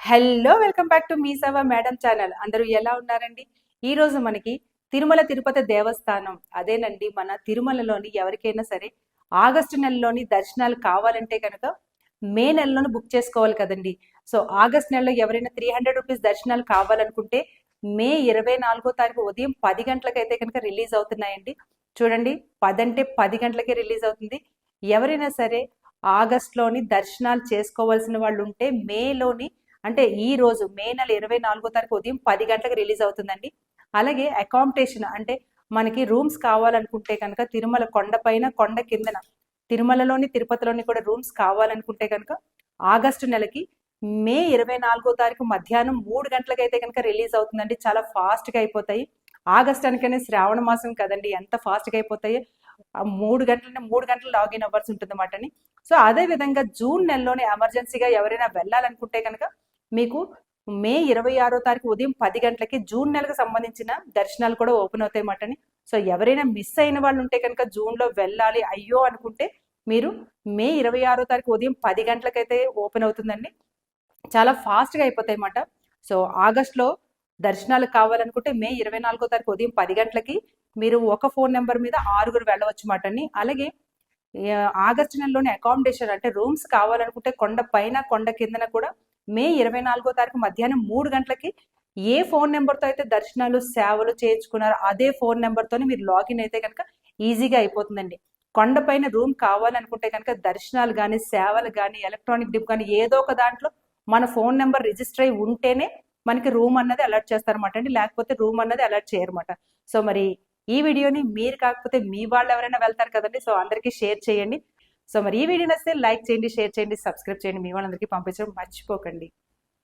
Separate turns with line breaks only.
Hello welcome back to me సేవ madam channel. అందరూ ఎలా ఉన్నారండి? ఈ రోజు మనకి తిరుమల తిరుపతి దేవస్థానం అదేనండి. మన తిరుమలలోని ఎవరికైనా సరే ఆగస్టు నెలలోని దర్శనాలు కావాలంటే కనుక మే నెలలోనే బుక్ చేసుకోవాలి కదండి. సో ఆగస్ట్ నెలలో ఎవరైనా 300 రూపీస్ దర్శనాలు కావాలనుకుంటే మే 24వ తారీఖు ఉదయం 10 గంటలకైతే కనుక రిలీజ్ అవుతున్నాయండి. చూడండి, 10 అంటే 10 గంటలకే రిలీజ్ అవుతుంది. ఎవరైనా సరే ఆగస్ట్లోని దర్శనాలు చేసుకోవాల్సిన వాళ్ళు ఉంటే మేలోని అంటే ఈ రోజు మే నెల 24వ తారీఖు ఉదయం 10 గంటలకు రిలీజ్ అవుతుందండి. అలాగే అకామిడేషన్ అంటే మనకి రూమ్స్ కావాలనుకుంటే కనుక తిరుమల కొండపైన కొండ కిందన తిరుమలలోని తిరుపతిలోని కూడా రూమ్స్ కావాలనుకుంటే కనుక ఆగస్టు నెలకి మే 24వ తారీఖు మధ్యాహ్నం 3 గంటలకైతే కనుక రిలీజ్ అవుతుందండి. చాలా ఫాస్ట్గా అయిపోతాయి. ఆగస్ట్ అనకనే శ్రావణ మాసం కదండి, ఎంత ఫాస్ట్గా అయిపోతాయి. 3 గంటలు లాగిన్ అవ్వాల్సి ఉంటుంది అన్నమాట. సో అదే విధంగా జూన్ నెలలోనే ఎమర్జెన్సీగా ఎవరైనా వెళ్ళాలనుకుంటే కనుక మీకు మే 26వ తారీఖు ఉదయం 10 గంటలకి జూన్ నెలకు సంబంధించిన దర్శనాలు కూడా ఓపెన్ అవుతాయి అన్నమాట. సో ఎవరైనా మిస్ అయిన వాళ్ళు ఉంటే కనుక జూన్లో వెళ్ళాలి అయ్యో అనుకుంటే మీరు మే 26వ తారీఖు ఉదయం 10 గంటలకైతే ఓపెన్ అవుతుందండి. చాలా ఫాస్ట్గా అయిపోతాయి అన్నమాట. సో ఆగస్ట్లో దర్శనాలు కావాలనుకుంటే మే 24వ తారీఖు ఉదయం 10 గంటలకి మీరు ఒక ఫోన్ నెంబర్ మీద 6 వెళ్ళవచ్చు అన్నమాట. అలాగే ఆగస్టు నెలలోని అకామిడేషన్ అంటే రూమ్స్ కావాలనుకుంటే కొండ పైన కొండ కిందన కూడా మే 24వ తారీఖు మధ్యాహ్నం 3 గంటలకి ఏ ఫోన్ నెంబర్తో అయితే దర్శనాలు సేవలు చేయించుకున్నారో అదే ఫోన్ నెంబర్తోనే మీరు లాగిన్ అయితే కనుక ఈజీగా అయిపోతుందండి. కొండపైన రూమ్ కావాలనుకుంటే కనుక దర్శనాలు కానీ సేవలు కానీ ఎలక్ట్రానిక్ డిప్ కానీ ఏదో ఒక దాంట్లో మన ఫోన్ నెంబర్ రిజిస్టర్ అయి ఉంటేనే మనకి రూమ్ అన్నది అలర్ట్ చేస్తారన్నమాట అండి. లేకపోతే రూమ్ అన్నది అలర్ట్ చేయరన్నమాట. సో మరి ఈ వీడియోని మీరు కాకపోతే మీ వాళ్ళు ఎవరైనా వెళ్తారు కదండి, సో అందరికీ షేర్ చేయండి. సో మరి ఈ వీడియో నచ్చితే లైక్ చేయండి, షేర్ చేయండి, సబ్స్క్రైబ్ చేయండి, మీ వాళ్ళందరికీ పంపించడం మర్చిపోకండి.